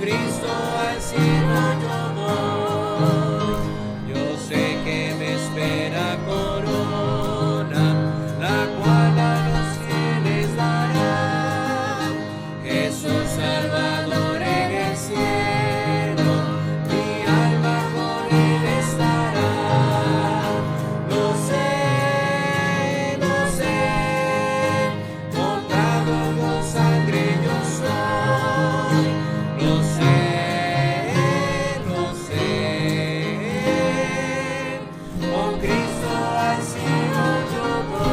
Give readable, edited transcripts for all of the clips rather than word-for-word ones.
Cristo al cielo yo voy. Yo sé que me espera corona, la cual a los fieles dará Jesús Salvador en el cielo. Mi alma con él estará. Lo sé, comprado con sangre yo soy. Lo sé, con Cristo al cielo yo voy.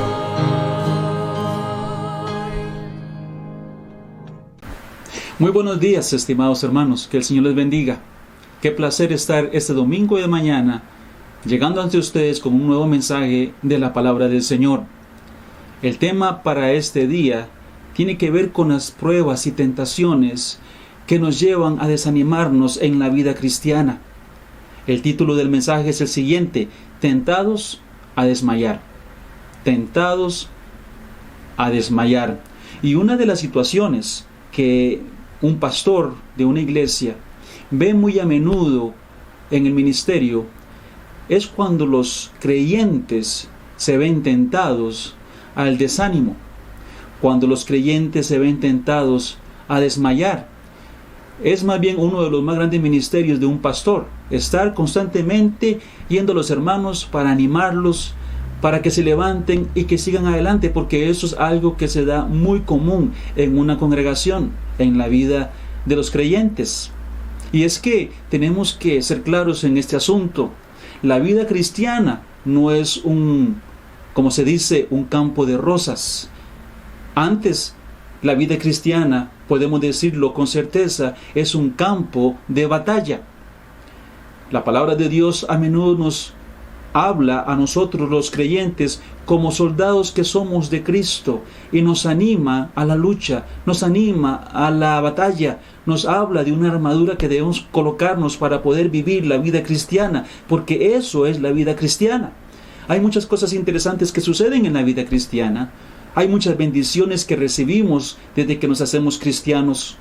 Muy buenos días, estimados hermanos, que el Señor les bendiga. Qué placer estar este domingo de mañana llegando ante ustedes con un nuevo mensaje de la palabra del Señor. El tema para este día tiene que ver con las pruebas y tentaciones que nos llevan a desanimarnos en la vida cristiana. El título del mensaje es el siguiente: tentados a desmayar. Tentados a desmayar. Y una de las situaciones que un pastor de una iglesia ve muy a menudo en el ministerio es cuando los creyentes se ven tentados al desánimo, cuando los creyentes se ven tentados a desmayar. Es más bien uno de los más grandes ministerios de un pastor, estar constantemente yendo a los hermanos para animarlos, para que se levanten y que sigan adelante, porque eso es algo que se da muy común en una congregación, en la vida de los creyentes. Y es que tenemos que ser claros en este asunto. La vida cristiana no es como se dice, un campo de rosas. Antes, la vida cristiana, podemos decirlo con certeza, es un campo de batalla. La palabra de Dios a menudo nos habla a nosotros los creyentes como soldados que somos de Cristo y nos anima a la lucha, nos anima a la batalla, nos habla de una armadura que debemos colocarnos para poder vivir la vida cristiana, porque eso es la vida cristiana. Hay muchas cosas interesantes que suceden en la vida cristiana, hay muchas bendiciones que recibimos desde que nos hacemos cristianos,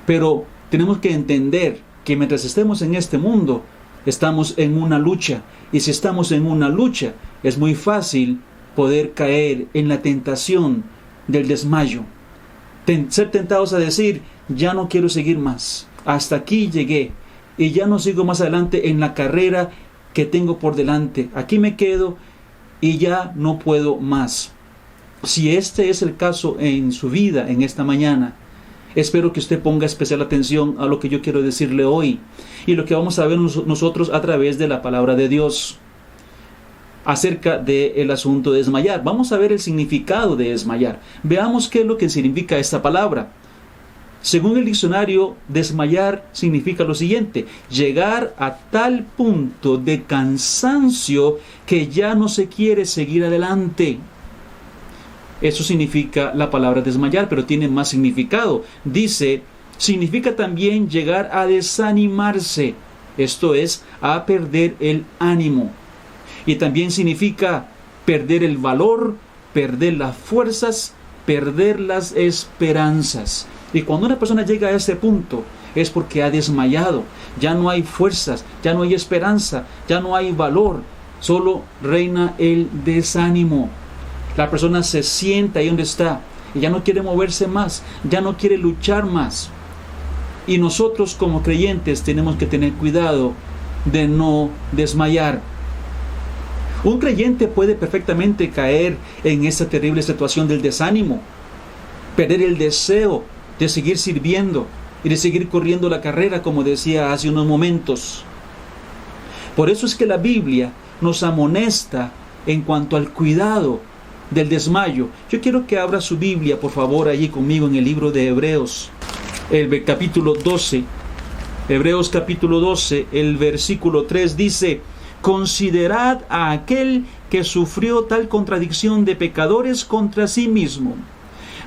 pero tenemos que entender que mientras estemos en este mundo, estamos en una lucha, y si estamos en una lucha, es muy fácil poder caer en la tentación del desmayo. Ser tentados a decir, ya no quiero seguir más, hasta aquí llegué, y ya no sigo más adelante en la carrera que tengo por delante, aquí me quedo y ya no puedo más. Si este es el caso en su vida en esta mañana, espero que usted ponga especial atención a lo que yo quiero decirle hoy y lo que vamos a ver nosotros a través de la palabra de Dios acerca del asunto de desmayar. Vamos a ver el significado de desmayar. Veamos qué es lo que significa esta palabra. Según el diccionario, desmayar significa lo siguiente: llegar a tal punto de cansancio que ya no se quiere seguir adelante. Eso significa la palabra desmayar, pero tiene más significado. Dice, significa también llegar a desanimarse, esto es, a perder el ánimo. Y también significa perder el valor, perder las fuerzas, perder las esperanzas. Y cuando una persona llega a ese punto, es porque ha desmayado. Ya no hay fuerzas, ya no hay esperanza, ya no hay valor. Solo reina el desánimo. La persona se sienta ahí donde está y ya no quiere moverse más, ya no quiere luchar más. Y nosotros como creyentes tenemos que tener cuidado de no desmayar. Un creyente puede perfectamente caer en esa terrible situación del desánimo, perder el deseo de seguir sirviendo y de seguir corriendo la carrera, como decía hace unos momentos. Por eso es que la Biblia nos amonesta en cuanto al cuidado del desmayo. Yo quiero que abra su Biblia, por favor, allí conmigo en el libro de Hebreos, el capítulo 12. Hebreos capítulo 12, el versículo 3 dice: considerad a aquel que sufrió tal contradicción de pecadores contra sí mismo,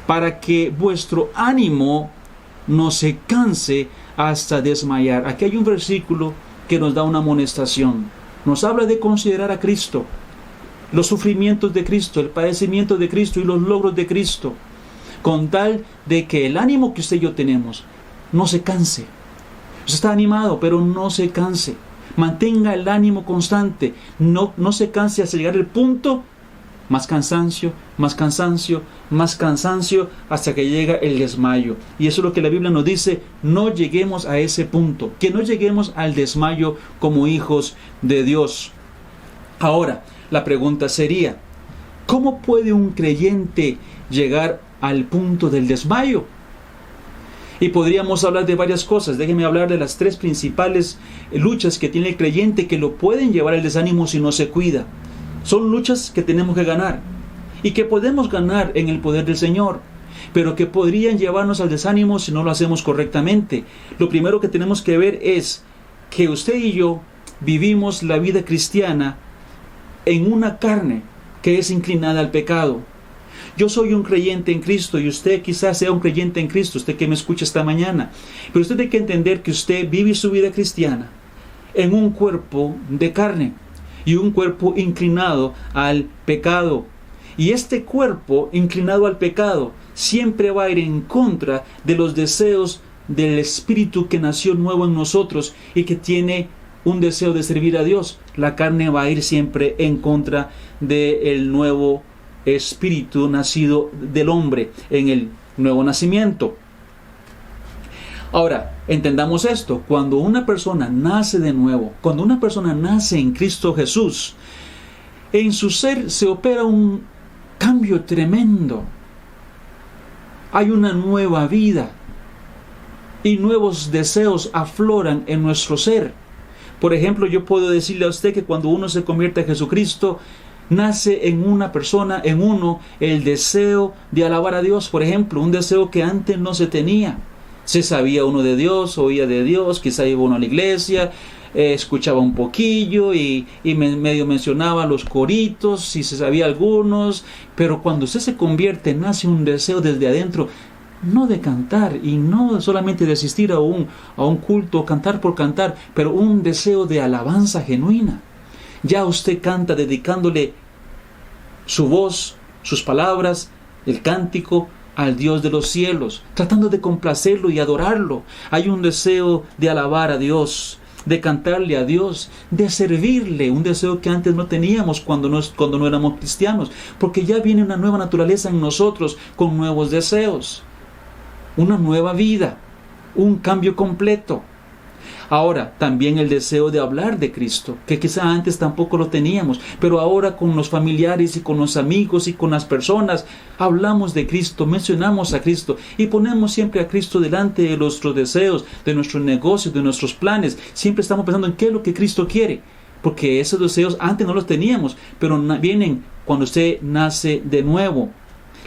para que vuestro ánimo no se canse hasta desmayar. Aquí hay un versículo que nos da una amonestación. Nos habla de considerar a Cristo, los sufrimientos de Cristo, el padecimiento de Cristo y los logros de Cristo, con tal de que el ánimo que usted y yo tenemos no se canse, Usted está animado, pero no se canse. Mantenga el ánimo constante. No se canse hasta llegar al punto. Más cansancio, más cansancio, más cansancio, hasta que llega el desmayo. Y eso es lo que la Biblia nos dice: no lleguemos a ese punto, que no lleguemos al desmayo como hijos de Dios. Ahora, la pregunta sería: ¿cómo puede un creyente llegar al punto del desmayo? Y podríamos hablar de varias cosas. Déjenme hablar de las 3 principales luchas que tiene el creyente que lo pueden llevar al desánimo si no se cuida. Son luchas que tenemos que ganar y que podemos ganar en el poder del Señor, pero que podrían llevarnos al desánimo si no lo hacemos correctamente. Lo primero que tenemos que ver es que usted y yo vivimos la vida cristiana en una carne que es inclinada al pecado. Yo soy un creyente en Cristo y usted quizás sea un creyente en Cristo, usted que me escucha esta mañana. Pero usted tiene que entender que usted vive su vida cristiana en un cuerpo de carne y un cuerpo inclinado al pecado. Y este cuerpo inclinado al pecado siempre va a ir en contra de los deseos del Espíritu que nació nuevo en nosotros y que tiene un deseo de servir a Dios. La carne va a ir siempre en contra del nuevo Espíritu nacido del hombre en el nuevo nacimiento. Ahora, entendamos esto: cuando una persona nace de nuevo, cuando una persona nace en Cristo Jesús, en su ser se opera un cambio tremendo. Hay una nueva vida y nuevos deseos afloran en nuestro ser. Por ejemplo, yo puedo decirle a usted que cuando uno se convierte a Jesucristo, nace en una persona, en uno, el deseo de alabar a Dios. Por ejemplo, un deseo que antes no se tenía. Se sabía uno de Dios, oía de Dios, quizá iba uno a la iglesia, escuchaba un poquillo y medio mencionaba los coritos, si se sabía algunos, pero cuando usted se convierte, nace un deseo desde adentro, no de cantar y no solamente de asistir a un culto, cantar por cantar, pero un deseo de alabanza genuina. Ya usted canta dedicándole su voz, sus palabras, el cántico al Dios de los cielos, tratando de complacerlo y adorarlo. Hay un deseo de alabar a Dios, de cantarle a Dios, de servirle, un deseo que antes no teníamos cuando no éramos cristianos, porque ya viene una nueva naturaleza en nosotros con nuevos deseos, una nueva vida, un cambio completo. Ahora, también el deseo de hablar de Cristo, que quizá antes tampoco lo teníamos, pero ahora con los familiares y con los amigos y con las personas, hablamos de Cristo, mencionamos a Cristo y ponemos siempre a Cristo delante de nuestros deseos, de nuestros negocios, de nuestros planes. Siempre estamos pensando en qué es lo que Cristo quiere, porque esos deseos antes no los teníamos, pero vienen cuando usted nace de nuevo.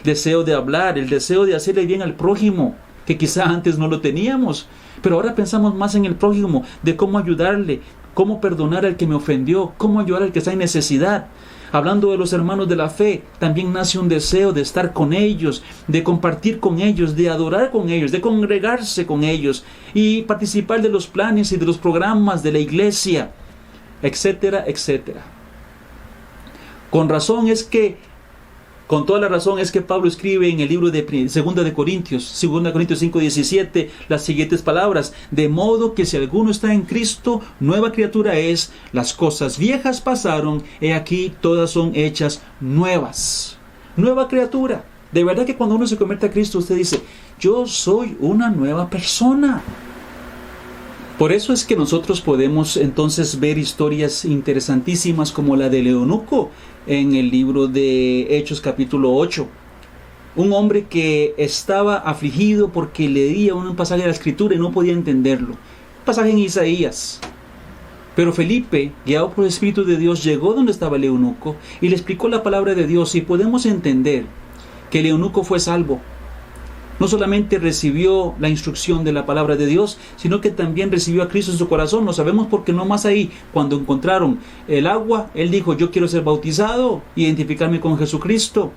Deseo de hablar, el deseo de hacerle bien al prójimo, que quizá antes no lo teníamos, pero ahora pensamos más en el prójimo, de cómo ayudarle, cómo perdonar al que me ofendió, cómo ayudar al que está en necesidad. Hablando de los hermanos de la fe, también nace un deseo de estar con ellos, de compartir con ellos, de adorar con ellos, de congregarse con ellos y participar de los planes y de los programas de la iglesia, etcétera, etcétera. Con toda la razón es que Pablo escribe en el libro de 2 de Corintios 5:17, las siguientes palabras: de modo que si alguno está en Cristo, nueva criatura es, las cosas viejas pasaron, he aquí todas son hechas nuevas. Nueva criatura. De verdad que cuando uno se convierte a Cristo, usted dice: yo soy una nueva persona. Por eso es que nosotros podemos entonces ver historias interesantísimas como la del eunuco en el libro de Hechos capítulo 8. Un hombre que estaba afligido porque leía un pasaje de la Escritura y no podía entenderlo. Un pasaje en Isaías. Pero Felipe, guiado por el Espíritu de Dios, llegó donde estaba el eunuco y le explicó la palabra de Dios, y podemos entender que el eunuco fue salvo. No solamente recibió la instrucción de la palabra de Dios, sino que también recibió a Cristo en su corazón. Lo sabemos porque no más ahí, cuando encontraron el agua, él dijo: yo quiero ser bautizado, identificarme con Jesucristo.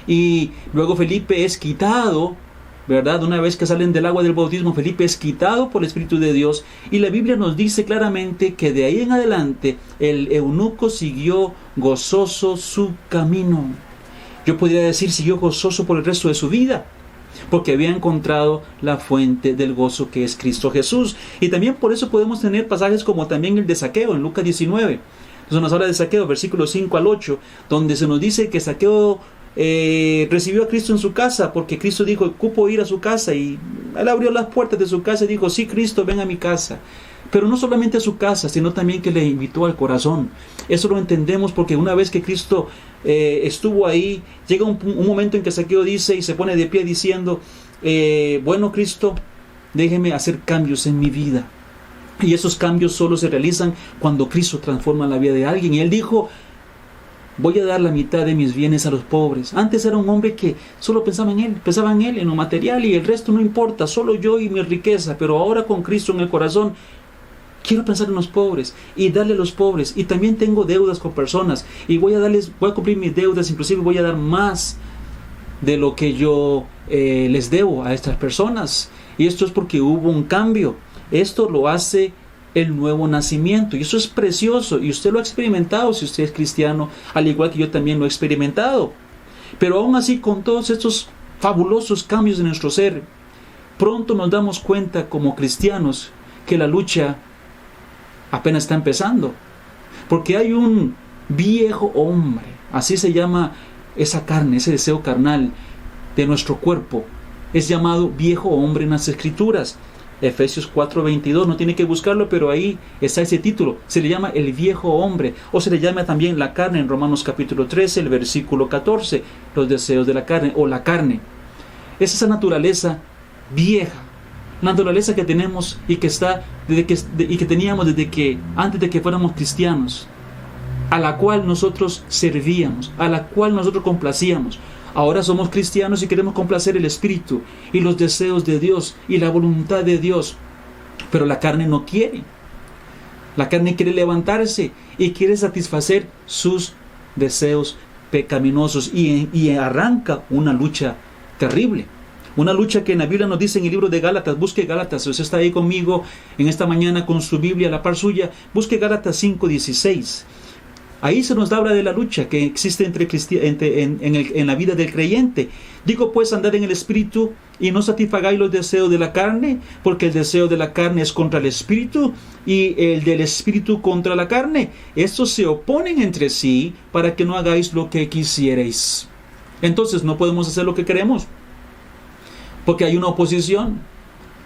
Y luego Felipe es quitado, ¿verdad? Una vez que salen del agua del bautismo, Felipe es quitado por el Espíritu de Dios. Y la Biblia nos dice claramente que de ahí en adelante el eunuco siguió gozoso su camino. Yo podría decir, siguió gozoso por el resto de su vida. porque había encontrado la fuente del gozo que es Cristo Jesús. Y también por eso podemos tener pasajes como también el de Zaqueo en Lucas 19. Entonces nos habla de Zaqueo, versículos 5 al 8, donde se nos dice que Zaqueo recibió a Cristo en su casa, porque Cristo dijo, cupo ir a su casa, y él abrió las puertas de su casa y dijo, sí, Cristo, ven a mi casa. Pero no solamente a su casa, sino también que le invitó al corazón. Eso lo entendemos porque una vez que Cristo estuvo ahí, llega un momento en que Zaqueo dice y se pone de pie diciendo, bueno, Cristo, déjeme hacer cambios en mi vida. Y esos cambios solo se realizan cuando Cristo transforma la vida de alguien. Y él dijo, voy a dar la mitad de mis bienes a los pobres. Antes era un hombre que solo pensaba en él, en lo material, y el resto no importa, solo yo y mi riqueza. Pero ahora con Cristo en el corazón, quiero pensar en los pobres y darle a los pobres. Y también tengo deudas con personas y voy a cumplir mis deudas, inclusive voy a dar más de lo que yo les debo a estas personas. Y esto es porque hubo un cambio. Esto lo hace el nuevo nacimiento, y eso es precioso, y usted lo ha experimentado si usted es cristiano, al igual que yo también lo he experimentado. Pero aún así, con todos estos fabulosos cambios en nuestro ser, pronto nos damos cuenta como cristianos que la lucha apenas está empezando, porque hay un viejo hombre, así se llama esa carne, ese deseo carnal de nuestro cuerpo, es llamado viejo hombre en las Escrituras. Efesios 4:22, no tiene que buscarlo, pero ahí está ese título. Se le llama el viejo hombre, o se le llama también la carne en Romanos capítulo 13, el versículo 14, los deseos de la carne, o la carne. Es esa naturaleza vieja, la naturaleza que tenemos y que está y que teníamos desde que antes de que fuéramos cristianos, a la cual nosotros servíamos, a la cual nosotros complacíamos. Ahora somos cristianos y queremos complacer el Espíritu y los deseos de Dios y la voluntad de Dios. Pero la carne no quiere. La carne quiere levantarse y quiere satisfacer sus deseos pecaminosos y arranca una lucha terrible. Una lucha que en la Biblia nos dice en el libro de Gálatas. Busque Gálatas, si usted está ahí conmigo en esta mañana con su Biblia a la par suya, busque Gálatas 5:16. Ahí se nos habla de la lucha que existe en la vida del creyente. Digo pues, andad en el Espíritu y no satisfagáis los deseos de la carne, porque el deseo de la carne es contra el Espíritu y el del Espíritu contra la carne. Estos se oponen entre sí para que no hagáis lo que quisierais. Entonces no podemos hacer lo que queremos, porque hay una oposición.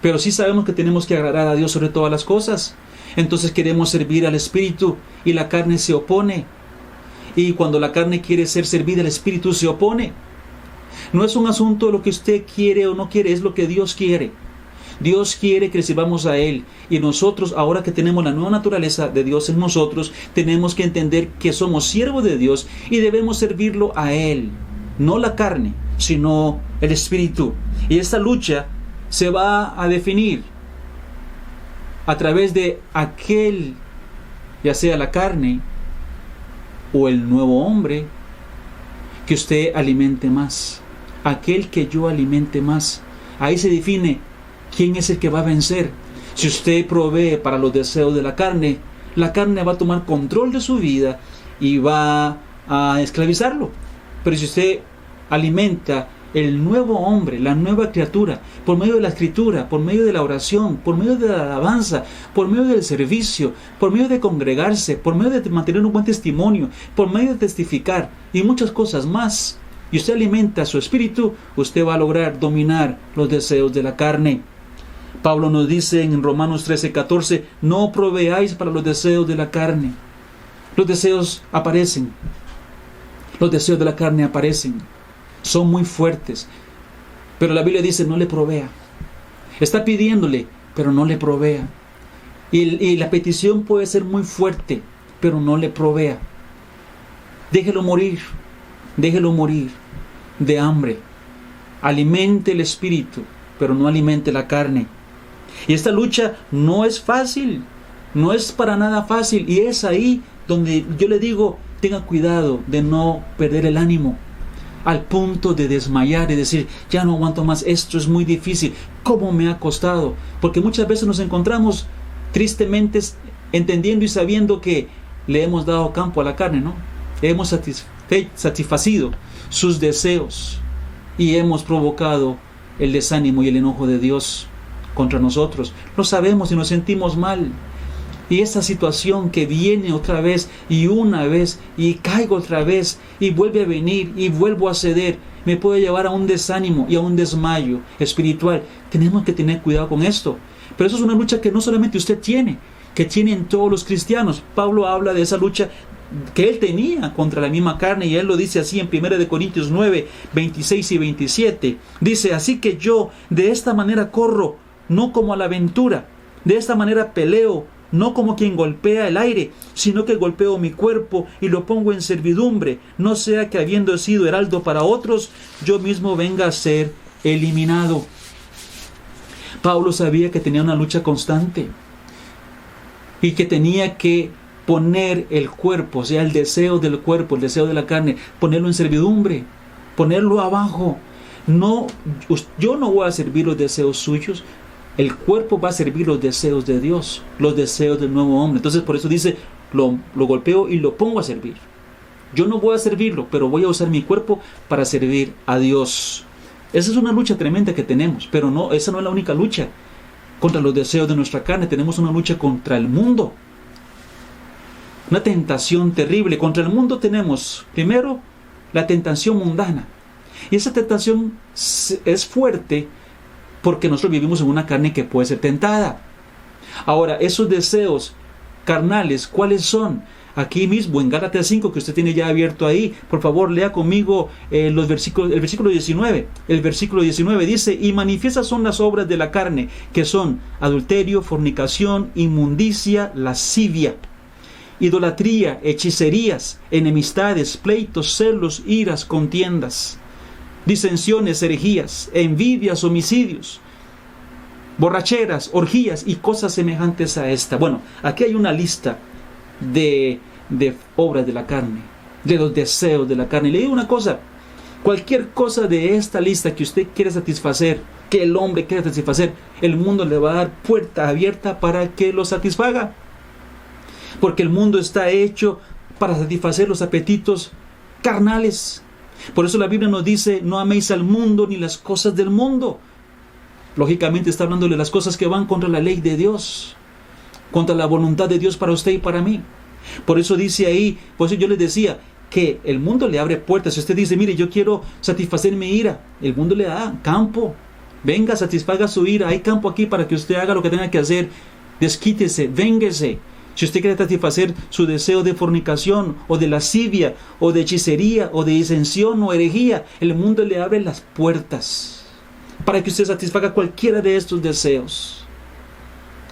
Pero sí sabemos que tenemos que agradar a Dios sobre todas las cosas. Entonces queremos servir al Espíritu y la carne se opone. Y cuando la carne quiere ser servida, el Espíritu se opone. No es un asunto de lo que usted quiere o no quiere, es lo que Dios quiere. Dios quiere que le sirvamos a Él. Y nosotros, ahora que tenemos la nueva naturaleza de Dios en nosotros, tenemos que entender que somos siervos de Dios y debemos servirlo a Él. No la carne, sino el Espíritu. Y esta lucha se va a definir a través de aquel, ya sea la carne o el nuevo hombre, que usted alimente más. Aquel que yo alimente más. Ahí se define quién es el que va a vencer. Si usted provee para los deseos de la carne va a tomar control de su vida y va a esclavizarlo. Pero si usted alimenta el nuevo hombre, la nueva criatura, por medio de la escritura, por medio de la oración, por medio de la alabanza, por medio del servicio, por medio de congregarse, por medio de mantener un buen testimonio, por medio de testificar y muchas cosas más, y usted alimenta su espíritu, usted va a lograr dominar los deseos de la carne. Pablo nos dice en Romanos 13:14, no proveáis para los deseos de la carne. Los deseos aparecen. Los deseos de la carne aparecen. Son muy fuertes. Pero la Biblia dice, no le provea. Está pidiéndole, pero no le provea. Y la petición puede ser muy fuerte, pero no le provea. Déjelo morir de hambre. Alimente el espíritu, pero no alimente la carne. Y esta lucha no es fácil, no es para nada fácil. Y es ahí donde yo le digo, tenga cuidado de no perder el ánimo al punto de desmayar y decir, ya no aguanto más, esto es muy difícil, ¿cómo me ha costado? Porque muchas veces nos encontramos tristemente entendiendo y sabiendo que le hemos dado campo a la carne, ¿no? Hemos satisfacido sus deseos y hemos provocado el desánimo y el enojo de Dios contra nosotros. Lo sabemos y nos sentimos mal. Y esa situación que viene otra vez y una vez y caigo otra vez y vuelve a venir y vuelvo a ceder, me puede llevar a un desánimo y a un desmayo espiritual. Tenemos que tener cuidado con esto. Pero eso es una lucha que no solamente usted tiene, que tienen todos los cristianos. Pablo habla de esa lucha que él tenía contra la misma carne, y él lo dice así en 1 Corintios 9, 26 y 27. Dice: así que yo de esta manera corro, no como a la aventura, de esta manera peleo, no como quien golpea el aire, sino que golpeo mi cuerpo y lo pongo en servidumbre, no sea que habiendo sido heraldo para otros, yo mismo venga a ser eliminado. Pablo sabía que tenía una lucha constante y que tenía que poner el cuerpo, o sea, el deseo del cuerpo, el deseo de la carne, ponerlo en servidumbre, ponerlo abajo. No, yo no voy a servir los deseos suyos. El cuerpo va a servir los deseos de Dios, los deseos del nuevo hombre. Entonces por eso dice, lo golpeo y lo pongo a servir. Yo no voy a servirlo, pero voy a usar mi cuerpo para servir a Dios. Esa es una lucha tremenda que tenemos, pero no, esa no es la única lucha contra los deseos de nuestra carne. Tenemos una lucha contra el mundo, una tentación terrible. Contra el mundo tenemos, primero, la tentación mundana. Y esa tentación es fuerte porque nosotros vivimos en una carne que puede ser tentada. Ahora, esos deseos carnales, ¿cuáles son? Aquí mismo en Gálatas 5, que usted tiene ya abierto ahí, por favor lea conmigo el versículo 19. El versículo 19 dice: y manifiestas son las obras de la carne, que son adulterio, fornicación, inmundicia, lascivia, idolatría, hechicerías, enemistades, pleitos, celos, iras, contiendas, disensiones, herejías, envidias, homicidios, borracheras, orgías y cosas semejantes a esta. Bueno, aquí hay una lista de obras de la carne, de los deseos de la carne. Y le digo una cosa: cualquier cosa de esta lista que usted quiere satisfacer, que el hombre quiere satisfacer, el mundo le va a dar puerta abierta para que lo satisfaga, porque el mundo está hecho para satisfacer los apetitos carnales. Por eso la Biblia nos dice: no améis al mundo ni las cosas del mundo. Lógicamente está hablando de las cosas que van contra la ley de Dios, contra la voluntad de Dios para usted y para mí. Por eso dice ahí, por eso yo les decía que el mundo le abre puertas. Si usted dice: mire, yo quiero satisfacer mi ira, el mundo le da campo. Venga, satisfaga su ira, hay campo aquí para que usted haga lo que tenga que hacer. Desquítese, vénguese. Si usted quiere satisfacer su deseo de fornicación, o de lascivia, o de hechicería, o de disensión, o herejía, el mundo le abre las puertas para que usted satisfaga cualquiera de estos deseos.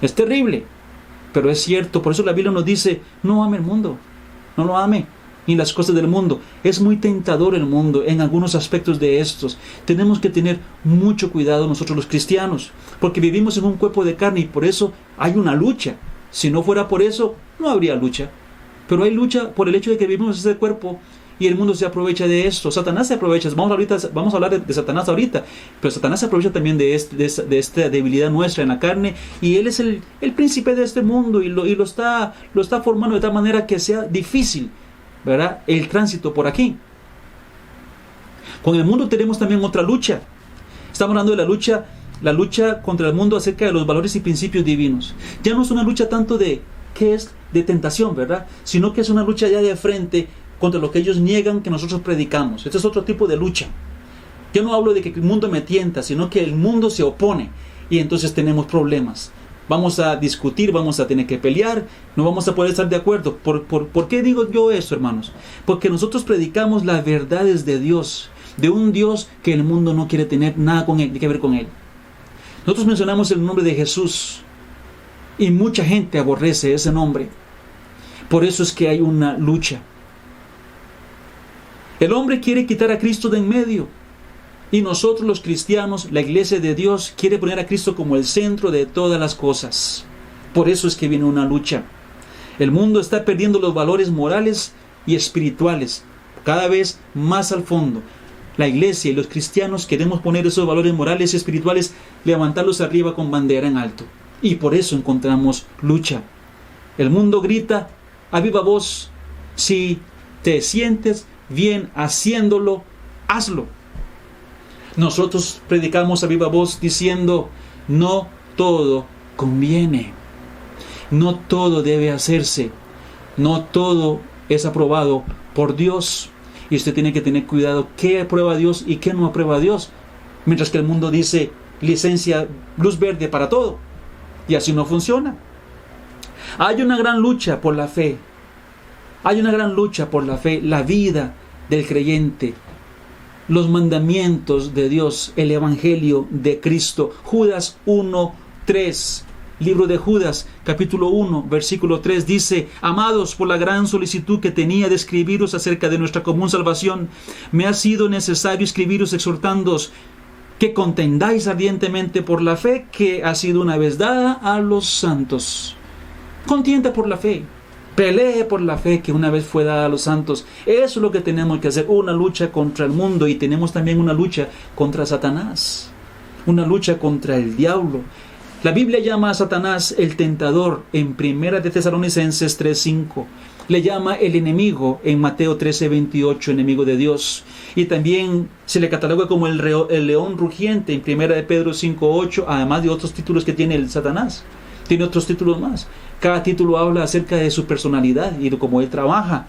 Es terrible, pero es cierto. Por eso la Biblia nos dice: no ame el mundo, no lo ame, ni las cosas del mundo. Es muy tentador el mundo en algunos aspectos de estos. Tenemos que tener mucho cuidado nosotros los cristianos, porque vivimos en un cuerpo de carne y por eso hay una lucha. Si no fuera por eso, no habría lucha. Pero hay lucha por el hecho de que vivimos en ese cuerpo y el mundo se aprovecha de esto. Satanás se aprovecha. Vamos a hablar de Satanás ahorita. Pero Satanás se aprovecha también de esta debilidad nuestra en la carne. Y él es el príncipe de este mundo y lo está formando de tal manera que sea difícil, ¿verdad?, el tránsito por aquí. Con el mundo tenemos también otra lucha. Estamos hablando de la lucha contra el mundo acerca de los valores y principios divinos. Ya no es una lucha tanto de tentación, ¿verdad?, sino que es una lucha ya de frente contra lo que ellos niegan que nosotros predicamos. Este es otro tipo de lucha. Yo no hablo de que el mundo me tienta, sino que el mundo se opone y entonces tenemos problemas. Vamos a discutir, vamos a tener que pelear, no vamos a poder estar de acuerdo. ¿Por qué digo yo eso, hermanos? Porque nosotros predicamos las verdades de Dios, de un Dios que el mundo no quiere tener nada que ver con él. Nosotros mencionamos el nombre de Jesús y mucha gente aborrece ese nombre. Por eso es que hay una lucha. El hombre quiere quitar a Cristo de en medio y nosotros los cristianos, la iglesia de Dios, quiere poner a Cristo como el centro de todas las cosas. Por eso es que viene una lucha. El mundo está perdiendo los valores morales y espirituales cada vez más al fondo. La iglesia y los cristianos queremos poner esos valores morales y espirituales, levantarlos arriba con bandera en alto. Y por eso encontramos lucha. El mundo grita a viva voz: si te sientes bien haciéndolo, hazlo. Nosotros predicamos a viva voz diciendo, no todo conviene, no todo debe hacerse, no todo es aprobado por Dios. Y usted tiene que tener cuidado qué aprueba Dios y qué no aprueba Dios. Mientras que el mundo dice licencia, luz verde para todo. Y así no funciona. Hay una gran lucha por la fe. Hay una gran lucha por la fe, la vida del creyente, los mandamientos de Dios, el evangelio de Cristo. Judas 1:3. Libro de Judas, capítulo 1, versículo 3, dice: Amados, por la gran solicitud que tenía de escribiros acerca de nuestra común salvación, me ha sido necesario escribiros exhortándoos que contendáis ardientemente por la fe que ha sido una vez dada a los santos. Contienda por la fe, pelee por la fe que una vez fue dada a los santos. Eso es lo que tenemos que hacer, una lucha contra el mundo, y tenemos también una lucha contra Satanás, una lucha contra el diablo. La Biblia llama a Satanás el tentador en 1 de Tesalonicenses 3:5. Le llama el enemigo en Mateo 13:28, enemigo de Dios. Y también se le cataloga como el león rugiente en 1 de Pedro 5:8, además de otros títulos que tiene el Satanás. Tiene otros títulos más. Cada título habla acerca de su personalidad y de cómo él trabaja.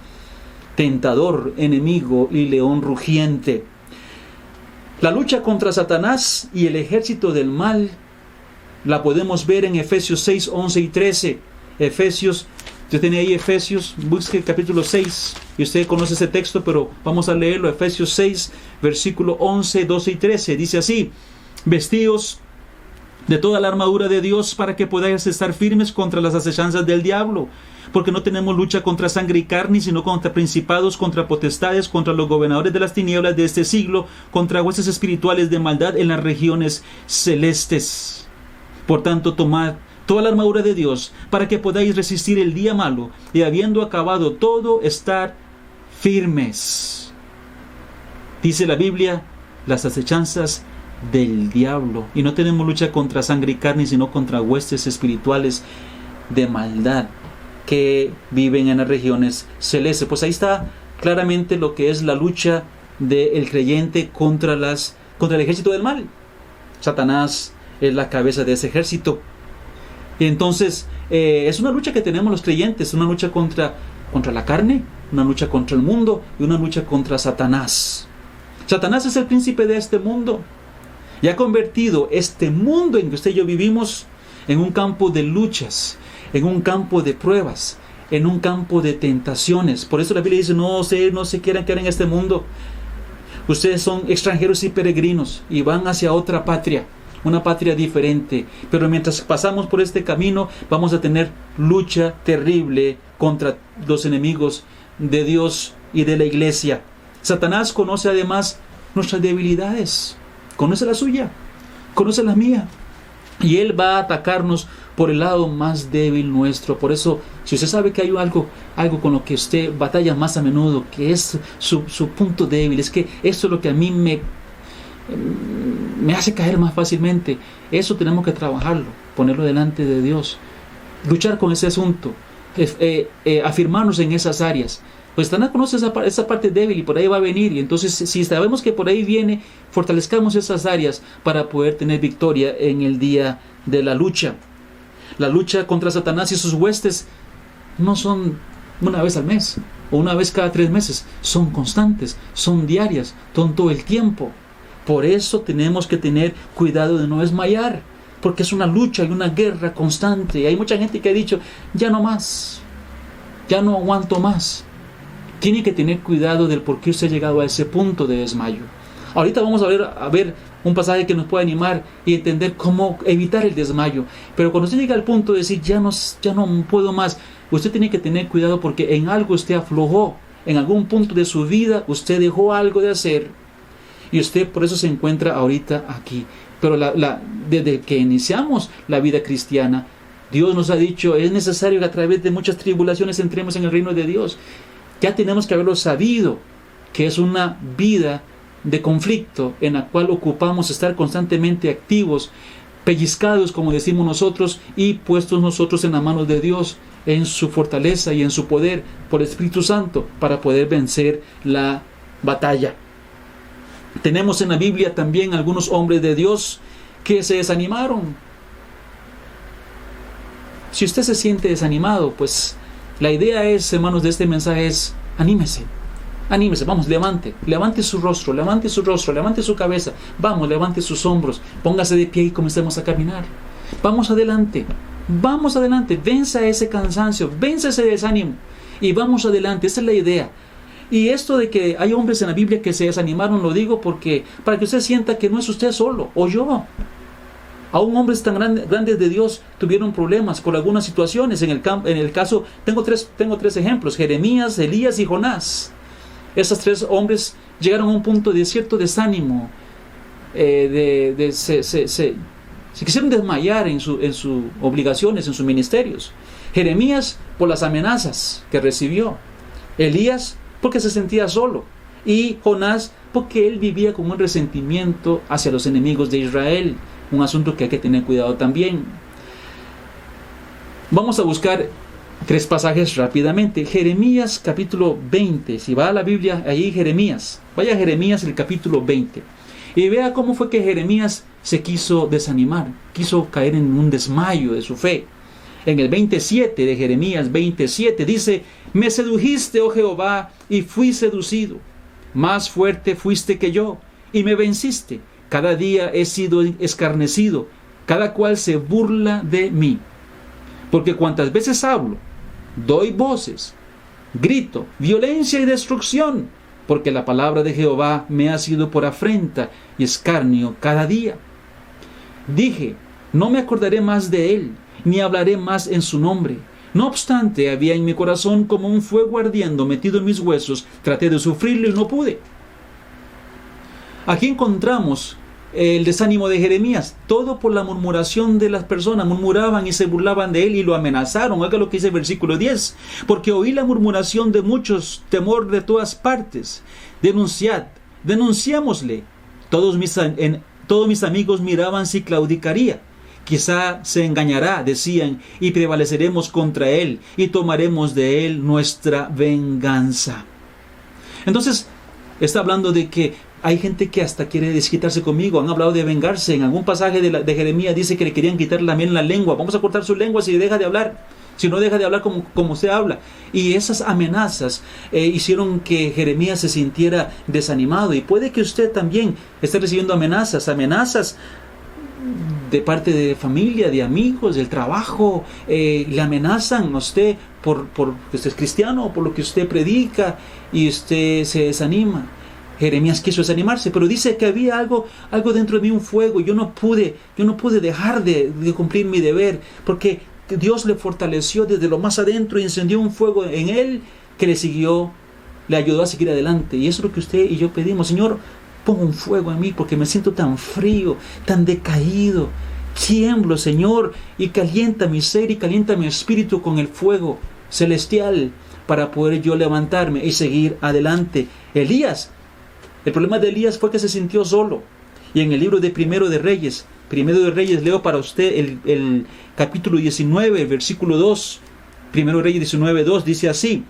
Tentador, enemigo y león rugiente. La lucha contra Satanás y el ejército del mal la podemos ver en Efesios 6, 11 y 13. Efesios, usted tiene ahí Efesios, busque el capítulo 6, y usted conoce ese texto, pero vamos a leerlo. Efesios 6, versículo 11, 12 y 13. Dice así: Vestíos de toda la armadura de Dios para que podáis estar firmes contra las acechanzas del diablo, porque no tenemos lucha contra sangre y carne, sino contra principados, contra potestades, contra los gobernadores de las tinieblas de este siglo, contra huestes espirituales de maldad en las regiones celestes. Por tanto, tomad toda la armadura de Dios para que podáis resistir el día malo, y habiendo acabado todo, estar firmes. Dice la Biblia, las acechanzas del diablo. Y no tenemos lucha contra sangre y carne, sino contra huestes espirituales de maldad que viven en las regiones celestes. Pues ahí está claramente lo que es la lucha del creyente contra el ejército del mal. Satanás es la cabeza de ese ejército. Y entonces es una lucha que tenemos los creyentes, una lucha contra la carne, una lucha contra el mundo y una lucha contra Satanás. Satanás es el príncipe de este mundo y ha convertido este mundo en que usted y yo vivimos en un campo de luchas, en un campo de pruebas, en un campo de tentaciones. Por eso la Biblia dice: no se quieran quedar en este mundo. Ustedes son extranjeros y peregrinos y van hacia otra patria, una patria diferente. Pero mientras pasamos por este camino, vamos a tener lucha terrible contra los enemigos de Dios y de la iglesia. Satanás conoce además nuestras debilidades, conoce la suya, conoce la mía, y él va a atacarnos por el lado más débil nuestro. Por eso, si usted sabe que hay algo con lo que usted batalla más a menudo, que es su punto débil, es que esto es lo que a mí me hace caer más fácilmente, eso tenemos que trabajarlo, ponerlo delante de Dios, luchar con ese asunto, afirmarnos en esas áreas. Pues Satanás conoce esa parte débil y por ahí va a venir, y entonces si sabemos que por ahí viene, fortalezcamos esas áreas para poder tener victoria en el día de la lucha. La lucha contra Satanás y sus huestes no son una vez al mes o una vez cada 3 meses, son constantes, son diarias, son todo el tiempo. Por eso tenemos que tener cuidado de no desmayar, porque es una lucha y una guerra constante. Hay mucha gente que ha dicho: ya no más, ya no aguanto más. Tiene que tener cuidado del por qué usted ha llegado a ese punto de desmayo. Ahorita vamos a ver un pasaje que nos puede animar y entender cómo evitar el desmayo. Pero cuando usted llega al punto de decir: ya no puedo más, usted tiene que tener cuidado, porque en algo usted aflojó, en algún punto de su vida usted dejó algo de hacer, y usted por eso se encuentra ahorita aquí. Pero desde que iniciamos la vida cristiana, Dios nos ha dicho: es necesario que a través de muchas tribulaciones entremos en el reino de Dios. Ya tenemos que haberlo sabido, que es una vida de conflicto en la cual ocupamos estar constantemente activos, pellizcados, como decimos nosotros, y puestos nosotros en las manos de Dios, en su fortaleza y en su poder por el Espíritu Santo, para poder vencer la batalla. Tenemos en la Biblia también algunos hombres de Dios que se desanimaron. Si usted se siente desanimado, pues la idea es, hermanos, de este mensaje es: anímese, vamos, levante su rostro, levante su cabeza, vamos, levante sus hombros, póngase de pie y comencemos a caminar. Vamos adelante, venza ese cansancio, venza ese desánimo y vamos adelante. Esa es la idea. Y esto de que hay hombres en la Biblia que se desanimaron, lo digo porque para que usted sienta que no es usted solo o yo. Aún hombres tan grandes de Dios tuvieron problemas con algunas situaciones. En el caso, tengo tres ejemplos: Jeremías, Elías y Jonás. Esos tres hombres llegaron a un punto de cierto desánimo, se quisieron desmayar en sus obligaciones, en sus ministerios. Jeremías por las amenazas que recibió, Elías porque se sentía solo, y Jonás porque él vivía con un resentimiento hacia los enemigos de Israel, un asunto que hay que tener cuidado también. Vamos a buscar 3 pasajes rápidamente. Jeremías capítulo 20, si va a la Biblia, ahí Jeremías, vaya a Jeremías el capítulo 20 y vea cómo fue que Jeremías se quiso desanimar, quiso caer en un desmayo de su fe. En el 27 de Jeremías 27 dice: me sedujiste, oh Jehová, y fui seducido. Más fuerte fuiste que yo, y me venciste. Cada día he sido escarnecido, cada cual se burla de mí. Porque cuantas veces hablo, doy voces, grito, violencia y destrucción, porque la palabra de Jehová me ha sido por afrenta y escarnio cada día. Dije: no me acordaré más de él, ni hablaré más en su nombre. No obstante, había en mi corazón como un fuego ardiendo metido en mis huesos. Traté de sufrirlo y no pude. Aquí encontramos el desánimo de Jeremías, todo por la murmuración de las personas. Murmuraban y se burlaban de él y lo amenazaron. Oiga lo que dice el versículo 10: porque oí la murmuración de muchos, temor de todas partes. Denunciámosle. Todos mis amigos miraban si claudicaría. Quizá se engañará, decían, y prevaleceremos contra él, y tomaremos de él nuestra venganza. Entonces, está hablando de que hay gente que hasta quiere desquitarse conmigo. Han hablado de vengarse. En algún pasaje de Jeremías dice que le querían quitar también la lengua. Vamos a cortar su lengua si deja de hablar. Si no deja de hablar como usted habla. Y esas amenazas hicieron que Jeremías se sintiera desanimado. Y puede que usted también esté recibiendo amenazas de parte de familia, de amigos, del trabajo. Le amenazan a usted por que usted es cristiano o por lo que usted predica, y usted se desanima. Jeremías quiso desanimarse, pero dice que había algo dentro de mí, un fuego. Yo no pude dejar de cumplir mi deber, porque Dios le fortaleció desde lo más adentro y encendió un fuego en él que le ayudó a seguir adelante. Y eso es lo que usted y yo pedimos: Señor, pon un fuego en mí, porque me siento tan frío, tan decaído. Tiemblo, Señor, y calienta mi ser y calienta mi espíritu con el fuego celestial para poder yo levantarme y seguir adelante. El problema de Elías fue que se sintió solo. Y en el libro de Primero de Reyes, leo para usted el capítulo 19, el versículo 2. Primero de Reyes 19, 2 dice así: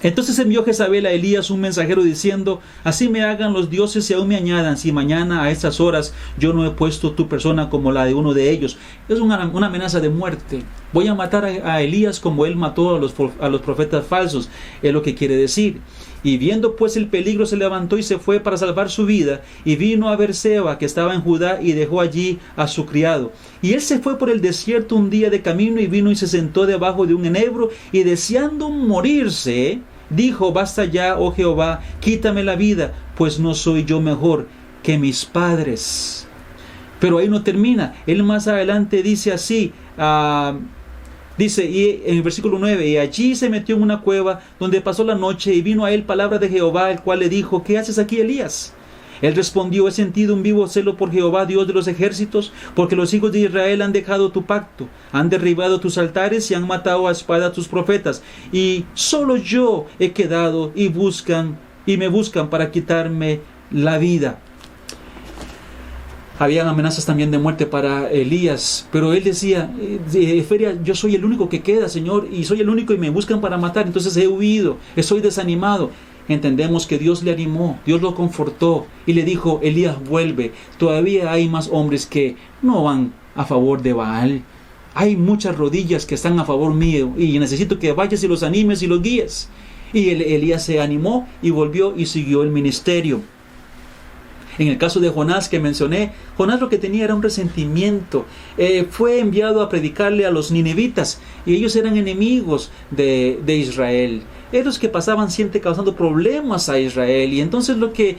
entonces envió Jezabel a Elías un mensajero diciendo: así me hagan los dioses y aún me añadan, si mañana a estas horas yo no he puesto tu persona como la de uno de ellos. Es una amenaza de muerte. Voy a matar a Elías como él mató a los profetas falsos, es lo que quiere decir. Y viendo pues el peligro, se levantó y se fue para salvar su vida, y vino a Beerseba, que estaba en Judá, y dejó allí a su criado. Y él se fue por el desierto un día de camino, y vino y se sentó debajo de un enebro, y deseando morirse, dijo: basta ya, oh Jehová, quítame la vida, pues no soy yo mejor que mis padres. Pero ahí no termina. Él más adelante dice así, dice, y en el versículo 9: y allí se metió en una cueva donde pasó la noche, y vino a él palabra de Jehová, el cual le dijo: ¿qué haces aquí, Elías? Él respondió: he sentido un vivo celo por Jehová, Dios de los ejércitos, porque los hijos de Israel han dejado tu pacto, han derribado tus altares y han matado a espada a tus profetas, y solo yo he quedado, y me buscan para quitarme la vida. Habían amenazas también de muerte para Elías, pero él decía: yo soy el único que queda, Señor, y soy el único y me buscan para matar, entonces he huido, estoy desanimado. entendemos que Dios le animó, Dios lo confortó y le dijo: Elías, vuelve, todavía hay más hombres que no van a favor de Baal. Hay muchas rodillas que están a favor mío y necesito que vayas y los animes y los guíes. Y Elías se animó y volvió y siguió el ministerio. En el caso de Jonás que mencioné, Jonás lo que tenía era un resentimiento. Fue enviado a predicarle a los ninivitas y ellos eran enemigos de Israel. Ellos que pasaban siempre causando problemas a Israel. Y entonces lo que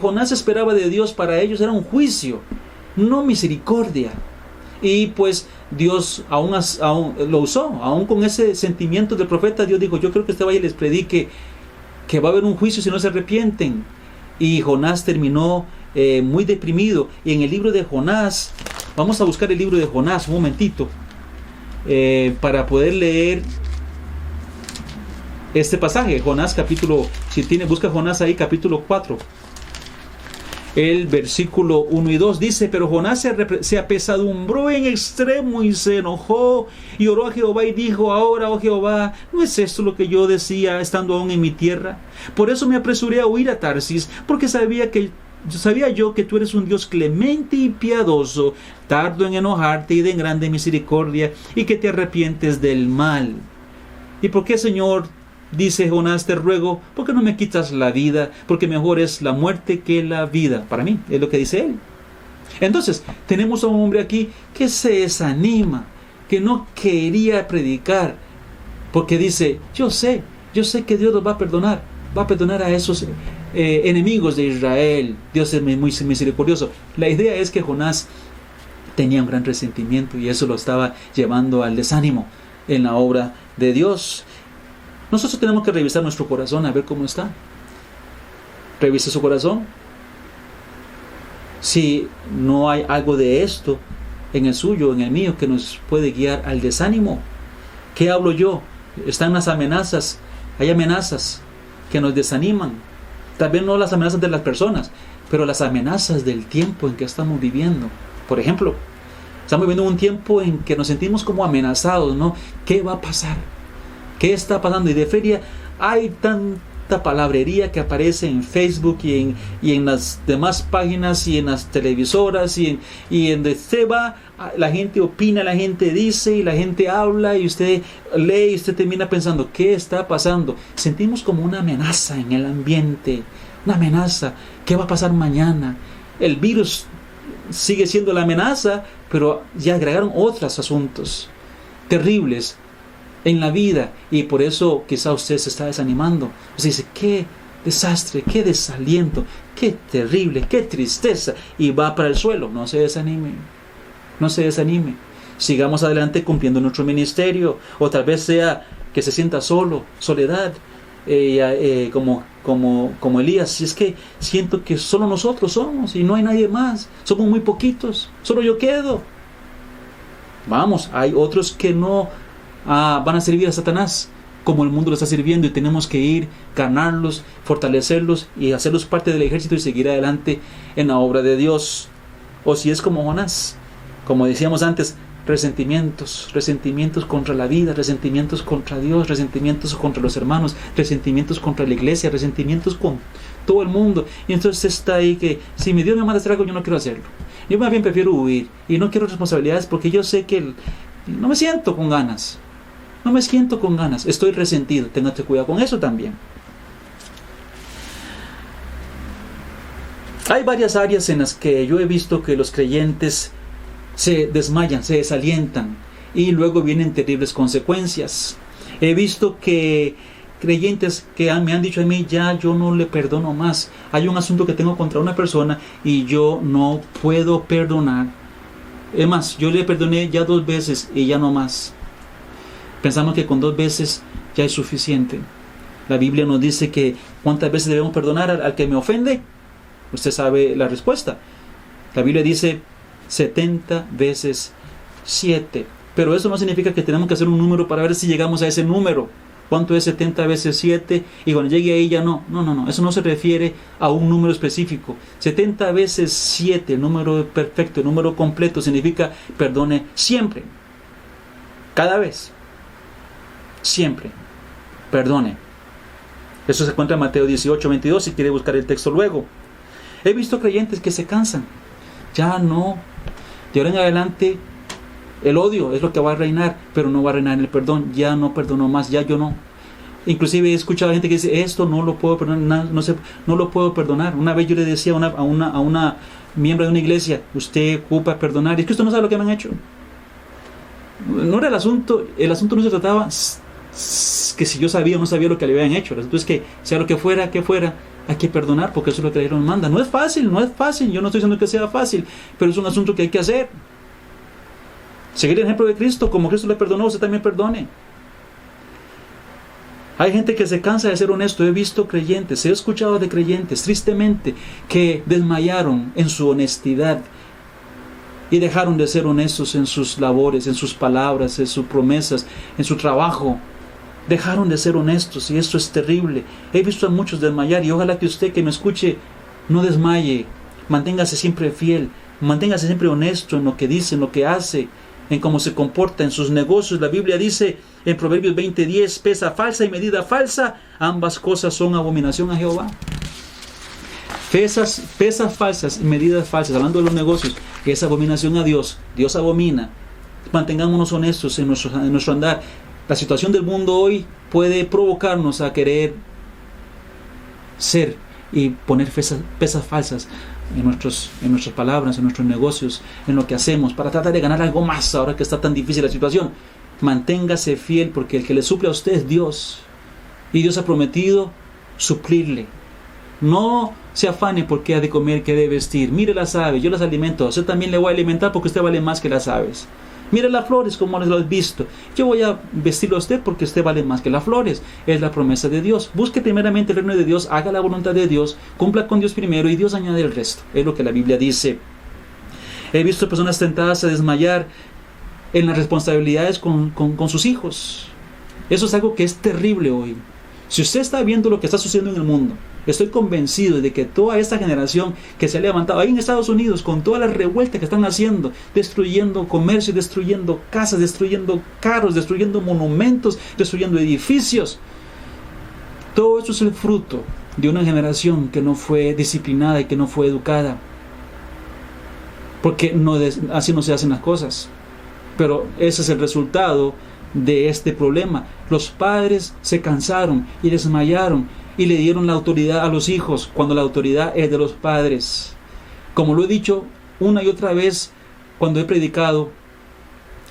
Jonás esperaba de Dios para ellos era un juicio, no misericordia. Y pues Dios aún lo usó, aún con ese sentimiento del profeta. Dios dijo: yo creo que usted vaya y les predique que va a haber un juicio si no se arrepienten. Y Jonás terminó muy deprimido. Y en el libro de Jonás, vamos a buscar el libro de Jonás un momentito, para poder leer este pasaje. Jonás capítulo, busca Jonás ahí, capítulo 4. El versículo 1 y 2 dice: pero Jonás se apesadumbró en extremo y se enojó y oró a Jehová y dijo: ahora, oh Jehová, ¿no es esto lo que yo decía estando aún en mi tierra? Por eso me apresuré a huir a Tarsis, porque sabía yo que tú eres un Dios clemente y piadoso, tardo en enojarte y de grande misericordia, y que te arrepientes del mal. ¿Y por qué, Señor? Dice Jonás, te ruego, ¿por qué no me quitas la vida? Porque mejor es la muerte que la vida. Para mí, es lo que dice él. Entonces, tenemos a un hombre aquí que se desanima, que no quería predicar, porque dice: yo sé que Dios los va a perdonar a esos enemigos de Israel. Dios es muy misericordioso. La idea es que Jonás tenía un gran resentimiento y eso lo estaba llevando al desánimo en la obra de Dios. Nosotros tenemos que revisar nuestro corazón a ver cómo está. Revise su corazón. Si no hay algo de esto en el suyo, en el mío, que nos puede guiar al desánimo. ¿Qué hablo yo? Están las amenazas. Hay amenazas que nos desaniman. Tal vez no las amenazas de las personas, pero las amenazas del tiempo en que estamos viviendo. Por ejemplo, estamos viviendo un tiempo en que nos sentimos como amenazados, ¿no? ¿Qué va a pasar? ¿Qué está pasando? Y de feria hay tanta palabrería que aparece en Facebook y en las demás páginas y en las televisoras y en donde usted va, la gente opina, la gente dice y la gente habla y usted lee y usted termina pensando: ¿qué está pasando? Sentimos como una amenaza en el ambiente, una amenaza. ¿Qué va a pasar mañana? El virus sigue siendo la amenaza, pero ya agregaron otros asuntos terribles en la vida, y por eso quizá usted se está desanimando. Usted dice: qué desastre, qué desaliento, qué terrible, qué tristeza, y va para el suelo. No se desanime, no se desanime. Sigamos adelante cumpliendo nuestro ministerio. O tal vez sea que se sienta solo, soledad, como Elías. Si es que siento que solo nosotros somos y no hay nadie más, somos muy poquitos, solo yo quedo. Vamos, hay otros que no van a servir a Satanás como el mundo lo está sirviendo, y tenemos que ir, ganarlos, fortalecerlos y hacerlos parte del ejército y seguir adelante en la obra de Dios. O si es como Jonás, como decíamos antes, resentimientos contra la vida, resentimientos contra Dios, resentimientos contra los hermanos, resentimientos contra la iglesia, resentimientos con todo el mundo. Y entonces está ahí que si mi Dios me manda a hacer algo, yo no quiero hacerlo. Yo más bien prefiero huir y no quiero responsabilidades, porque yo sé que no me siento con ganas. Estoy resentido. Téngate cuidado con eso también. Hay varias áreas en las que yo he visto que los creyentes se desmayan, se desalientan, y luego vienen terribles consecuencias. He visto que creyentes que me han dicho a mí: ya yo no le perdono más. Hay un asunto que tengo contra una persona y yo no puedo perdonar. Es más, yo le perdoné ya 2 veces y ya no más. Pensamos que con 2 veces ya es suficiente. La Biblia nos dice que ¿cuántas veces debemos perdonar al que me ofende? Usted sabe la respuesta. La Biblia dice 70 veces 7. Pero eso no significa que tenemos que hacer un número para ver si llegamos a ese número. ¿Cuánto es 70 veces 7? Y cuando llegue ahí ya no. No. Eso no se refiere a un número específico. 70 veces 7, el número perfecto, el número completo, significa perdone siempre. Cada vez. Siempre. Perdone. Eso se encuentra en Mateo 18:22, si quiere buscar el texto luego. He visto creyentes que se cansan. Ya no. De ahora en adelante, el odio es lo que va a reinar, pero no va a reinar el perdón. Ya no perdono más, ya yo no. Inclusive he escuchado a gente que dice, esto no lo puedo perdonar, no lo puedo perdonar. Una vez yo le decía a una miembro de una iglesia, usted ocupa perdonar, y es que usted no sabe lo que me han hecho. No era el asunto no se trataba que si yo sabía o no sabía lo que le habían hecho. El asunto es que sea lo que fuera, hay que perdonar, porque eso es lo que Dios nos manda. No es fácil, yo no estoy diciendo que sea fácil, pero es un asunto que hay que hacer. Seguir el ejemplo de Cristo, como Cristo le perdonó, usted también perdone. Hay gente que se cansa de ser honesto. He visto creyentes, he escuchado de creyentes, tristemente, que desmayaron en su honestidad y dejaron de ser honestos en sus labores, en sus palabras, en sus promesas, en su trabajo. Dejaron de ser honestos y esto es terrible. He visto a muchos desmayar y ojalá que usted que me escuche no desmaye. Manténgase siempre fiel, manténgase siempre honesto en lo que dice, en lo que hace, en cómo se comporta, en sus negocios. La Biblia dice en Proverbios 20:10, pesa falsa y medida falsa, ambas cosas son abominación a Jehová. Pesas falsas y medidas falsas, hablando de los negocios, es abominación a Dios. Dios abomina. Mantengámonos honestos en nuestro andar. La situación del mundo hoy puede provocarnos a querer ser y poner pesas falsas en nuestras palabras, en nuestros negocios, en lo que hacemos, para tratar de ganar algo más ahora que está tan difícil la situación. Manténgase fiel, porque el que le suple a usted es Dios. Y Dios ha prometido suplirle. No se afane porque ha de comer, que debe vestir. Mire las aves, yo las alimento. Usted también le voy a alimentar porque usted vale más que las aves. Mire las flores como las he visto. Yo voy a vestirlo a usted porque usted vale más que las flores. Es la promesa de Dios. Busque primeramente el reino de Dios, haga la voluntad de Dios, cumpla con Dios primero y Dios añade el resto. Es lo que la Biblia dice. He visto personas tentadas a desmayar en las responsabilidades con sus hijos. Eso es algo que es terrible hoy. Si usted está viendo lo que está sucediendo en el mundo, estoy convencido de que toda esta generación que se ha levantado ahí en Estados Unidos con todas las revueltas que están haciendo, destruyendo comercio, destruyendo casas, destruyendo carros, destruyendo monumentos, destruyendo edificios, todo esto es el fruto de una generación que no fue disciplinada y que no fue educada, porque así no se hacen las cosas. Pero ese es el resultado de este problema. Los padres se cansaron y desmayaron y le dieron la autoridad a los hijos, cuando la autoridad es de los padres. Como lo he dicho una y otra vez cuando he predicado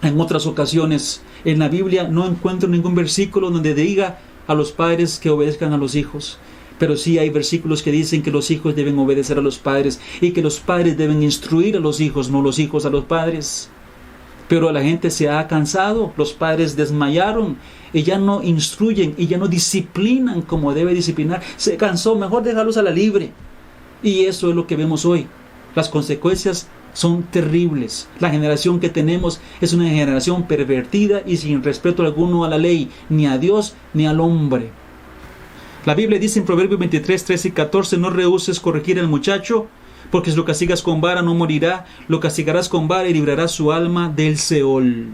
en otras ocasiones, en la Biblia no encuentro ningún versículo donde diga a los padres que obedezcan a los hijos. Pero sí hay versículos que dicen que los hijos deben obedecer a los padres y que los padres deben instruir a los hijos, no los hijos a los padres. Pero la gente se ha cansado, los padres desmayaron y ya no instruyen y ya no disciplinan como debe disciplinar. Se cansó, mejor dejarlos a la libre. Y eso es lo que vemos hoy. Las consecuencias son terribles. La generación que tenemos es una generación pervertida y sin respeto alguno a la ley, ni a Dios ni al hombre. La Biblia dice en Proverbios 23, 13 y 14, no rehuses corregir al muchacho, porque si lo castigas con vara no morirá, lo castigarás con vara y librarás su alma del Seol.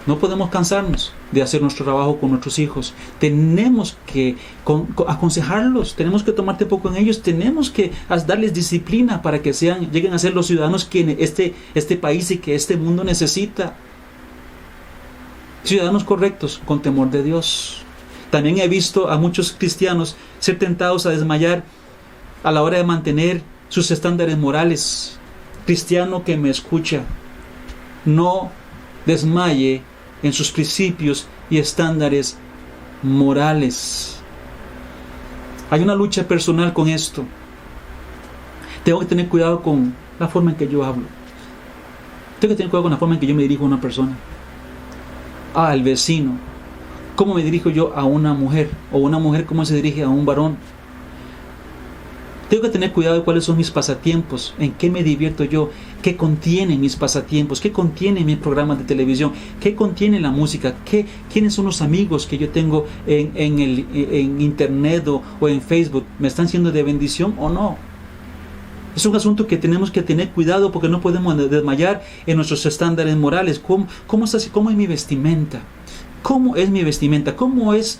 No podemos cansarnos de hacer nuestro trabajo con nuestros hijos. Tenemos que aconsejarlos, tenemos que tomar tiempo con ellos, tenemos que darles disciplina para que lleguen a ser los ciudadanos que este país y que este mundo necesita. Ciudadanos correctos, con temor de Dios. También he visto a muchos cristianos ser tentados a desmayar a la hora de mantener sus estándares morales. Cristiano que me escucha, no desmaye en sus principios y estándares morales. Hay una lucha personal con esto. Tengo que tener cuidado con la forma en que yo hablo. Tengo que tener cuidado con la forma en que yo me dirijo a una persona, al vecino. ¿Cómo me dirijo yo a una mujer? O una mujer, ¿cómo se dirige a un varón? Tengo que tener cuidado de cuáles son mis pasatiempos, en qué me divierto yo, qué contienen mis pasatiempos, qué contienen mis programas de televisión, qué contiene la música, quiénes son los amigos que yo tengo en internet o en Facebook. ¿Me están siendo de bendición o no? Es un asunto que tenemos que tener cuidado porque no podemos desmayar en nuestros estándares morales. ¿Cómo es mi vestimenta? ¿Cómo es mi vestimenta? ¿Cómo es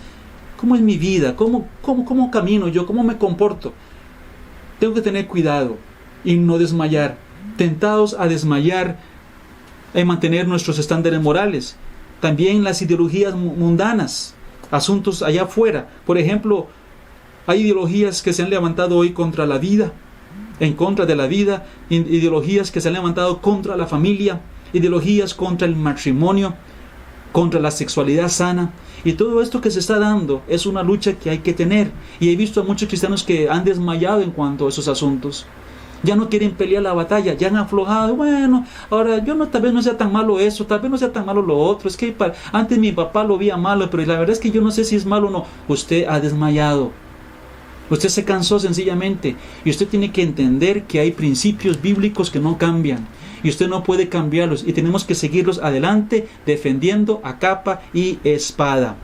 mi vida? ¿Cómo camino yo? ¿Cómo me comporto? Tengo que tener cuidado y no desmayar. Tentados a desmayar en mantener nuestros estándares morales. También las ideologías mundanas, asuntos allá afuera. Por ejemplo, hay ideologías que se han levantado hoy contra la vida, en contra de la vida, ideologías que se han levantado contra la familia, ideologías contra el matrimonio, contra la sexualidad sana. Y todo esto que se está dando es una lucha que hay que tener. Y he visto a muchos cristianos que han desmayado en cuanto a esos asuntos. Ya no quieren pelear la batalla, ya han aflojado. Bueno, ahora tal vez no sea tan malo eso, tal vez no sea tan malo lo otro. Es que antes mi papá lo veía malo, pero la verdad es que yo no sé si es malo o no. Usted ha desmayado. Usted se cansó sencillamente. Y usted tiene que entender que hay principios bíblicos que no cambian. Y usted no puede cambiarlos. Y tenemos que seguirlos adelante, defendiendo a capa y espada.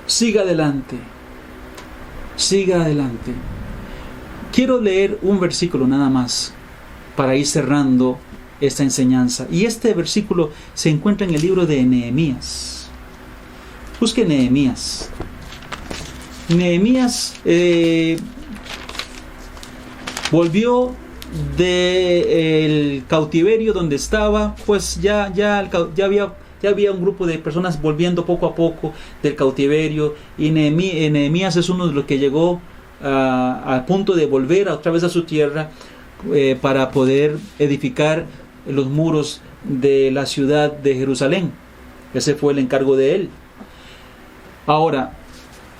Siga adelante. Siga adelante. Quiero leer un versículo nada más para ir cerrando esta enseñanza. Y este versículo se encuentra en el libro de Nehemías. Busque Nehemías. Nehemías volvió del cautiverio donde estaba, pues ya había un grupo de personas volviendo poco a poco del cautiverio, y Nehemías es uno de los que llegó al punto de volver otra vez a su tierra para poder edificar los muros de la ciudad de Jerusalén. Ese fue el encargo de él. Ahora,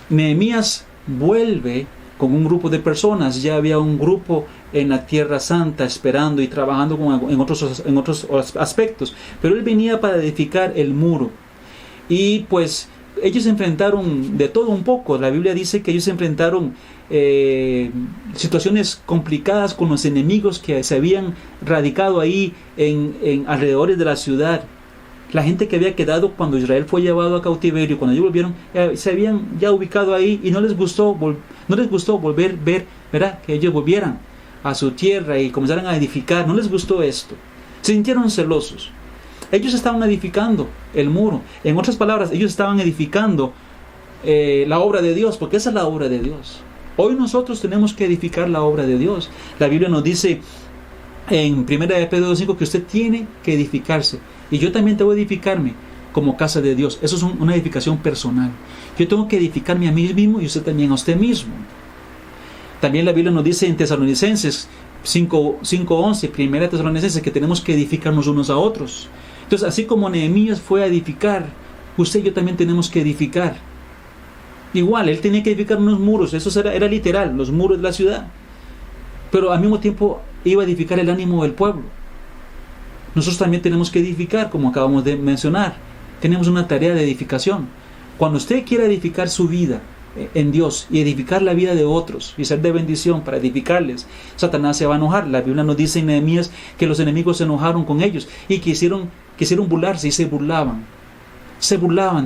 Nehemías vuelve con un grupo de personas. Ya había un grupo en la Tierra Santa esperando y trabajando en otros aspectos, pero él venía para edificar el muro. Y pues ellos se enfrentaron de todo un poco. La Biblia dice que ellos se enfrentaron situaciones complicadas con los enemigos que se habían radicado ahí en alrededores de la ciudad. La gente que había quedado cuando Israel fue llevado a cautiverio, cuando ellos volvieron, se habían ya ubicado ahí, y no les gustó volver ¿verdad? Que ellos volvieran a su tierra y comenzaran a edificar. No les gustó esto. Se sintieron celosos. Ellos estaban edificando el muro. En otras palabras, ellos estaban edificando la obra de Dios, porque esa es la obra de Dios. Hoy nosotros tenemos que edificar la obra de Dios. La Biblia nos dice en 1 Pedro 2:5 que usted tiene que edificarse. Y yo también tengo que edificarme como casa de Dios. Eso es una edificación personal. Yo tengo que edificarme a mí mismo y usted también a usted mismo. También la Biblia nos dice en Tesalonicenses 5:11, 1 Tesalonicenses, que tenemos que edificarnos unos a otros. Entonces, así como Nehemías fue a edificar, usted y yo también tenemos que edificar. Igual, él tenía que edificar unos muros, eso era literal, los muros de la ciudad. Pero al mismo tiempo iba a edificar el ánimo del pueblo. Nosotros también tenemos que edificar, como acabamos de mencionar. Tenemos una tarea de edificación. Cuando usted quiera edificar su vida en Dios y edificar la vida de otros y ser de bendición para edificarles, Satanás se va a enojar. La Biblia nos dice en Nehemías que los enemigos se enojaron con ellos y quisieron burlarse, y se burlaban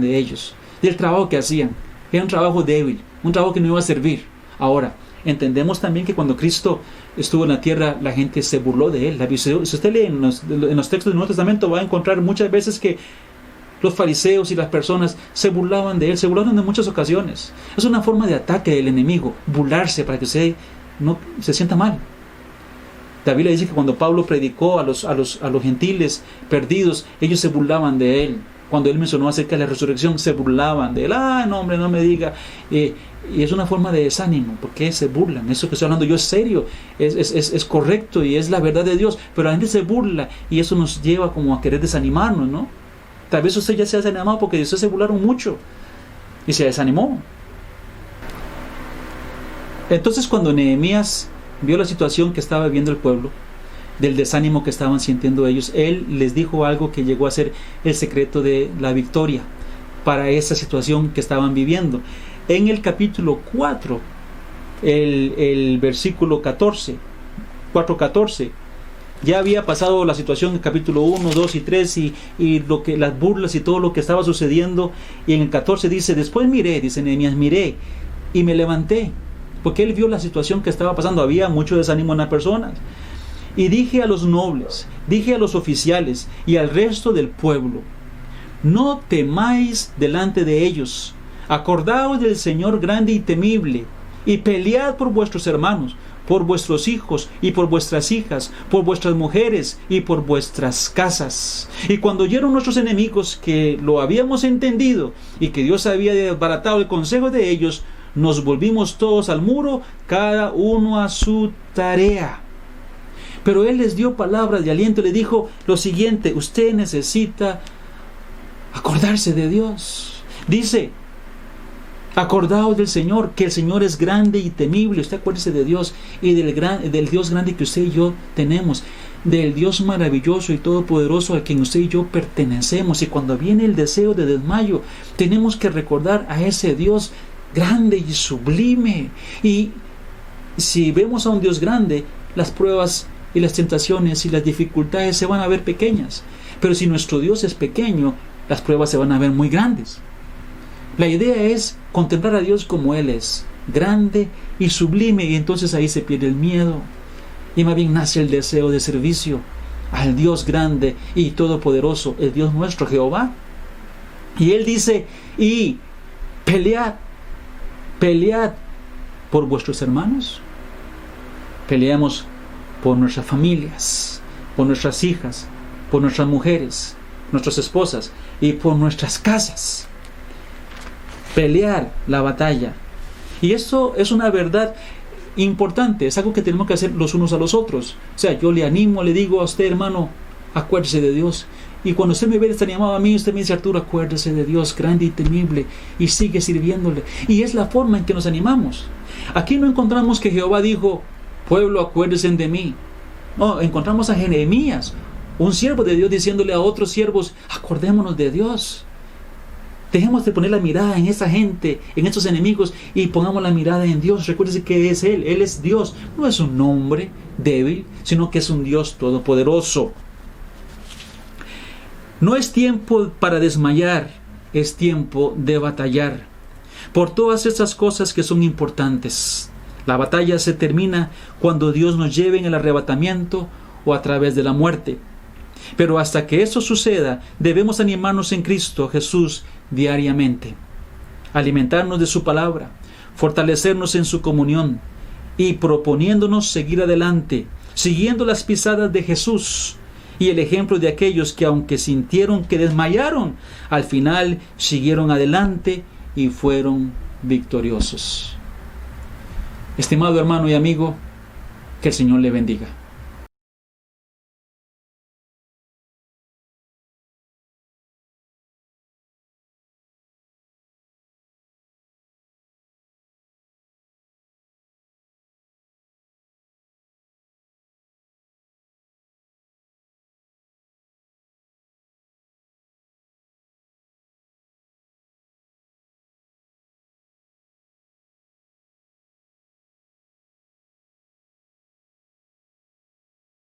de ellos, del trabajo que hacían. Era un trabajo débil, un trabajo que no iba a servir. Ahora, entendemos también que cuando Cristo estuvo en la tierra, la gente se burló de él. Si usted lee en los textos del Nuevo Testamento, va a encontrar muchas veces que los fariseos y las personas se burlaban de él, se burlaron en muchas ocasiones. Es una forma de ataque del enemigo, burlarse para que usted no se sienta mal. La Biblia dice que cuando Pablo predicó a los gentiles perdidos, ellos se burlaban de él. Cuando él mencionó acerca de la resurrección, se burlaban de él. No, hombre, no me diga. Y es una forma de desánimo, porque se burlan. Eso que estoy hablando yo es serio, es correcto y es la verdad de Dios. Pero la gente se burla y eso nos lleva como a querer desanimarnos, ¿no? Tal vez usted ya se ha desanimado porque de usted se burlaron mucho y se desanimó. Entonces, cuando Nehemías vio la situación que estaba viviendo el pueblo, del desánimo que estaban sintiendo ellos, él les dijo algo que llegó a ser el secreto de la victoria para esa situación que estaban viviendo. En el capítulo 4, el versículo 4:14, ya había pasado la situación en el capítulo 1, 2 y 3 y las burlas y todo lo que estaba sucediendo, y en el 14 dice: después miré, dice Nehemías, miré y me levanté, porque él vio la situación que estaba pasando. Había mucho desánimo en las personas. Y dije a los nobles, dije a los oficiales y al resto del pueblo: no temáis delante de ellos. Acordaos del Señor grande y temible, y pelead por vuestros hermanos, por vuestros hijos y por vuestras hijas, por vuestras mujeres y por vuestras casas. Y cuando oyeron nuestros enemigos que lo habíamos entendido y que Dios había desbaratado el consejo de ellos, nos volvimos todos al muro, cada uno a su tarea. Pero Él les dio palabras de aliento y le dijo lo siguiente: usted necesita acordarse de Dios. Dice: acordaos del Señor, que el Señor es grande y temible. Usted acuérdese de Dios y del Dios grande que usted y yo tenemos, del Dios maravilloso y todopoderoso al quien usted y yo pertenecemos. Y cuando viene el deseo de desmayo, tenemos que recordar a ese Dios grande y sublime. Y si vemos a un Dios grande, las pruebas y las tentaciones y las dificultades se van a ver pequeñas. Pero si nuestro Dios es pequeño, las pruebas se van a ver muy grandes. La idea es contemplar a Dios como Él es, grande y sublime, y entonces ahí se pierde el miedo y más bien nace el deseo de servicio al Dios grande y todopoderoso, el Dios nuestro, Jehová. Y Él dice: y pelead por vuestros hermanos. Peleamos por nuestras familias, por nuestras hijas, por nuestras mujeres, nuestras esposas y por nuestras casas. Pelear la batalla. Y eso es una verdad importante, es algo que tenemos que hacer los unos a los otros. O sea, yo le animo, le digo a usted, hermano, acuérdese de Dios. Y cuando usted me ve desanimado a mí, usted me dice: Arturo, acuérdese de Dios, grande y temible, y sigue sirviéndole. Y es la forma en que nos animamos. Aquí no encontramos que Jehová dijo: pueblo, acuérdense de mí. No, encontramos a Jeremías, un siervo de Dios, diciéndole a otros siervos: acordémonos de Dios. Dejemos de poner la mirada en esa gente, en estos enemigos, y pongamos la mirada en Dios. Recuérdense que es Él es Dios. No es un hombre débil, sino que es un Dios todopoderoso. No es tiempo para desmayar, es tiempo de batallar por todas estas cosas que son importantes. La batalla se termina cuando Dios nos lleve en el arrebatamiento o a través de la muerte. Pero hasta que eso suceda, debemos animarnos en Cristo Jesús diariamente, alimentarnos de su palabra, fortalecernos en su comunión y proponiéndonos seguir adelante, siguiendo las pisadas de Jesús y el ejemplo de aquellos que, aunque sintieron que desmayaron, al final siguieron adelante y fueron victoriosos. Estimado hermano y amigo, que el Señor le bendiga.